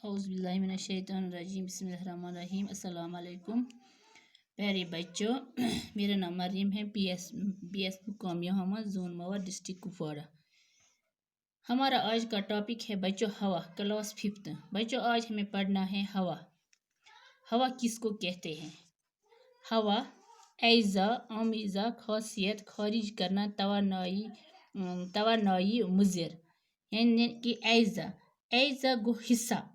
औज़ुबिल्लाहिमिनश्शैतानिर्रजीम बिस्मिल्लाहिर्रहमानिर्रहीम अस्सलाम वालेकुम प्यारे बच्चों। मेरा नाम मरियम है। BS मुकाम यहाँ जोन मवा डिस्ट्रिक्ट कुपवाड़ा। हमारा आज का टॉपिक है बच्चों हवा, क्लास 5। बच्चों आज हमें पढ़ना है हवा। हवा किसको कहते हैं? हवा एज़ा, आमीज़ा, खासियत, खारिज करना, तवानाई, मुज़र, यानी कि एज़ा गो हिस्सा,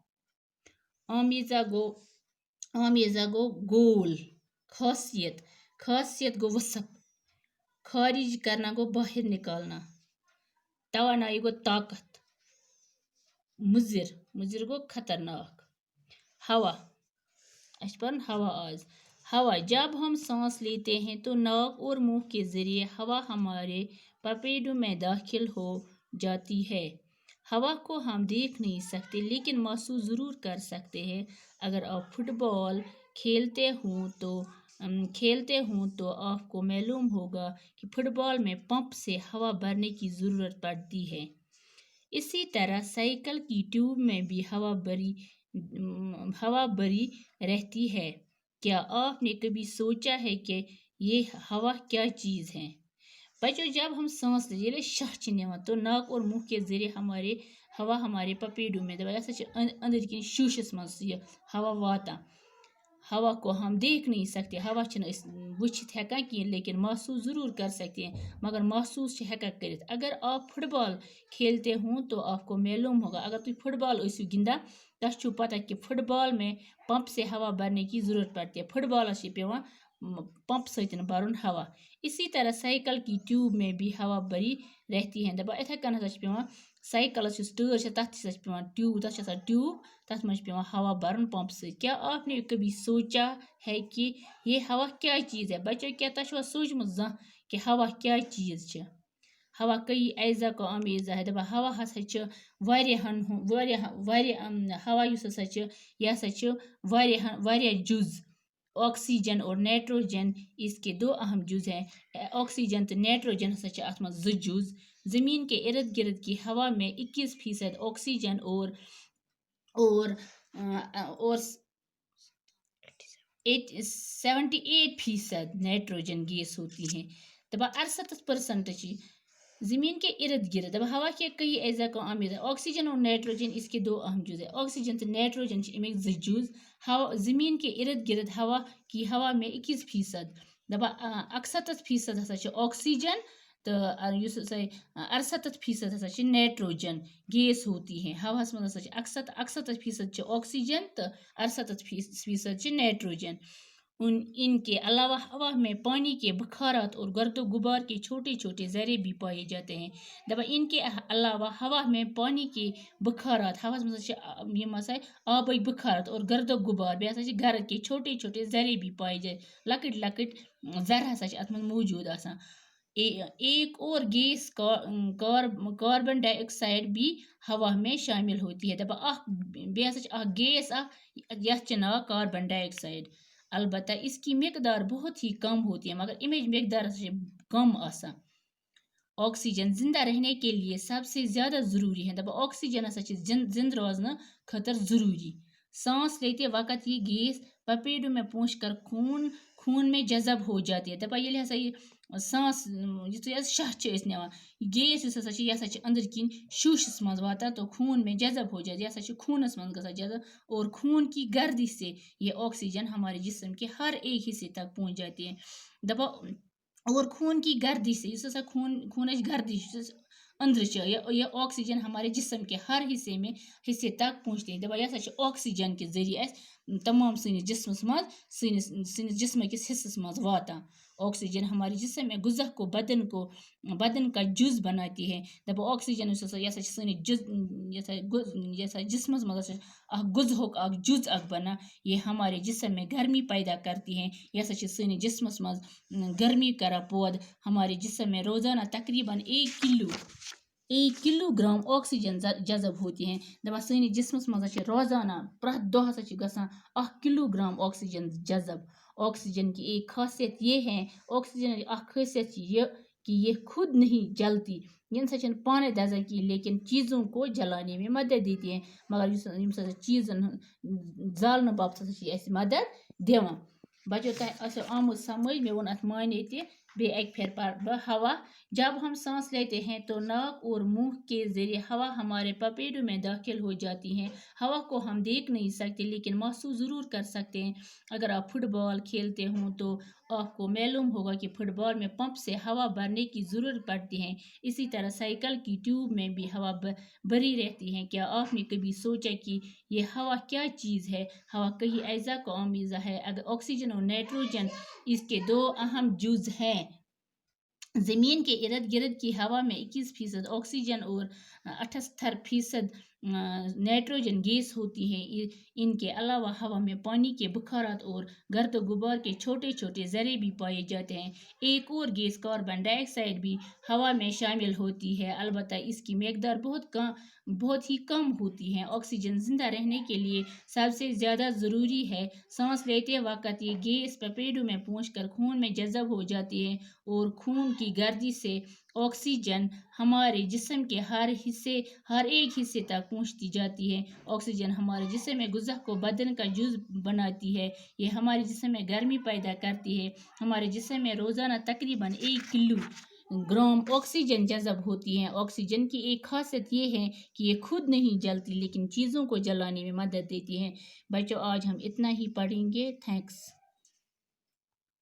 आमीज़ा गो गोल, खासियत गो वसफ, खारिज करना गो बाहर निकालना, तवानाई गो ताकत, मुज़र गो खतरनाक। हवा हवा आज हवा जब हम सांस लेते हैं तो नाक और मुंह के जरिए हवा हमारे फेफड़ों में दाखिल हो जाती है। हवा को हम देख नहीं सकते लेकिन महसूस ज़रूर कर सकते हैं। अगर आप फुटबॉल खेलते हों तो आपको मालूम होगा कि फुटबॉल में पंप से हवा भरने की ज़रूरत पड़ती है। इसी तरह साइकिल की ट्यूब में भी हवा भरी रहती है। क्या आपने कभी सोचा है कि ये हवा क्या चीज़ है? बच्चों जब हम सांस लेते शह तो नाक और मुंह के जरिए हवा हमारे फेफड़ों में अंदर किन शीशस मज हवा वाता। हवा को हम देख नहीं सकते, हवा वुचित हेकान कहीं लेकिन महसूस ज़रूर कर सकते हैं, मगर महसूस हेकान करित। अगर आप फुटबॉल खेलते हों तो आपको मालूम होगा, अगर तुम फुटबॉल गिंदा तस पता कि फुटबॉल में पंप से हवा भरने की ज़रूरत पड़ती है। फुटबॉल पेवान पंप सतन भरुन हवा। इसी तरह साइकिल की ट्यूब में भी हवा भरी रहती है। दपा इथे कन पेवान साइकिल टायर तथ ट्यूब तथ मज पेवान हवा भरुन पंप से। क्या आपने कभी सोचा है कि ये हवा क्या चीज़ है? बच्चों क्या तशवा सोचमुत जह कि हवा क्या चीज़ है? हवा कई एज़ा को अमीज़ा है। दपा हवा हसा हवा हसा जुज। ऑक्सीजन और नाइट्रोजन इसके दो अहम जुज हैं। ऑक्सीजन तो नाइट्रोजन हसा जुज। ज़मीन के इर्द गिर्द की हवा में 21% ऑक्सीजन और 78% नाइट्रोजन गैस होती हैं। दबा 68% ज़मीन के इर्द गिर्द। दबा हवा के कई एज़ा का आमिर है। ऑक्सीजन और नाइट्रोजन इसके दो अहम जुज है। ऑक्सीजन तो नाइट्रोजन इमें जुज। हवा ज़मीन के इर्द गिर्द हवा में 21%। दबा 68% हसा ऑक्सीजन तो 68% हसा नाइट्रोजन गैस होती है। हवा मज 68% ऑक्सीजन तो 68% नाइट्रोजन। इनके अलावा हवा में पानी के बुखारात और गर्दो गुबार के छोटे छोटे ज़रे भी पाए जाते हैं। दबा इनके अलावा हवा में पानी के बुखारात हवा मज आबी बुखारात और गर्दो गुबार बे गर्द के छोटे छोटे ज़रे भी पाए जाए। लकट लकट ज़र हसा अत मज मौजूद आसान। एक और गैस कार्बन डाइऑक्साइड भी हवा में शामिल होती है। दपा गैस यथ नाव कार्बन डाइऑक्साइड। अलबत्ता इसकी मकदार बहुत ही कम होती है, मगर इमेज मकदार कम आसान। ऑक्सीजन जिंदा रहने के लिए सबसे ज़्यादा ज़रूरी है। दपा ऑक्सीजन हसा जिंद रोजन खतर ज़रूरी। सांस लेते वक्त ये गैस फेफड़ों में पहुंचकर खून में जज़ब हो जाती है। दपा ये हसा सांस शह नवान गैस अंदर किन शीशस मज वाता तो खून में जज़ब हो जाती है। खूनस मज गसा जज़ब और खून की गर्दी से ये ऑक्सीजन हमारे जिस्म के हर एक हिस्से तक पहुंच जाती है। दपा और खून की गर्दी से खून गर्दी अंदर यह ऑक्सीजन हमारे जिस्म के हर हिस्से तक पहुंचती है। दपा यह ऑक्सीजन के जरिए तमाम सनिस जिस्मस मज सनिस जिस्म किस हिस्सस मज वाता। ऑक्सीजन हमारे जिस्म में गुज़ा को बदन का जुज बनाती है। दपा ऑक्सीजन जिस्मस मज गुज़ होक जुज बना ये हमारे जिस्म में गर्मी पैदा करती हैं। यह सनिस जिस्मस मज गर्मी करा पौध हमारे जिस्म में रोज़ाना तकरीबन 1 किलोग्राम ऑक्सीजन जज़ब होती हैं। दपा सनिस जिस्मस मज रोज़ाना प्रत दह गसान 1 किलोग्राम ऑक्सीजन जज़ब। ऑक्सीजन की एक खासियत ये है, ऑक्सीजन खासियत کہ یہ خود نہیں جلتی، یہ نسا چھنہ پانے دزان کی لیکن چیزوں کو جلانے میں مدد دیتی ہیں، مگر یم سا چیزن زالنے باپت ہسا چھ یہ اسہ مدد دیوان۔ بچو تہ آسیو آمت سمجھ، مے وون ات معنی تہ بیٚیہِ اکہِ پھر پڑھ بہ ہوا۔ جب ہم سانس لیتے ہیں تو ناک اور منہ کے ذریعے ہوا ہمارے پپیڑوں میں داخل ہو جاتی ہے۔ ہوا کو ہم دیکھ نہیں سکتے لیکن محسوس ضرور کر سکتے ہیں۔ اگر آپ فٹ بال کھیلتے ہوں تو آپ کو معلوم ہوگا کہ فٹ بال میں پمپ سے ہوا بھرنے کی ضرورت پڑتی ہے، اسی طرح سائیکل کی ٹیوب میں بھی ہوا بھری رہتی ہے۔ کیا آپ نے کبھی سوچا کہ یہ ہوا کیا چیز ہے؟ ہوا کئی اجزاء کا آمیزہ ہے، اگر آکسیجن اور نائٹروجن اس کے دو اہم جز ہیں۔ زمین کے ارد گرد کی ہوا میں 21% آکسیجن اور 78% نائٹروجن گیس ہوتی ہے۔ ان کے علاوہ ہوا میں پانی کے بخارات اور گرد و غبار کے چھوٹے چھوٹے ذرے بھی پائے جاتے ہیں۔ ایک اور گیس کاربن ڈائی آکسائڈ بھی ہوا میں شامل ہوتی ہے، البتہ اس کی مقدار بہت ہی کم ہوتی ہے۔ آکسیجن زندہ رہنے کے لیے سب سے زیادہ ضروری ہے۔ سانس لیتے وقت یہ گیس پپیڑوں میں پہنچ کر خون میں جذب ہو جاتی ہے اور خون کی گردی سے آکسیجن ہمارے جسم کے ہر ایک حصے تک پہنچتی جاتی ہے۔ آکسیجن ہمارے جسم میں غذا کو بدن کا جز بناتی ہے، یہ ہمارے جسم میں گرمی پیدا کرتی ہے۔ ہمارے جسم میں روزانہ تقریباً 1 کلو گرام آکسیجن جذب ہوتی ہے۔ آکسیجن کی ایک خاصیت یہ ہے کہ یہ خود نہیں جلتی لیکن چیزوں کو جلانے میں مدد دیتی ہے۔ بچوں آج ہم اتنا ہی پڑھیں گے، تھینکس۔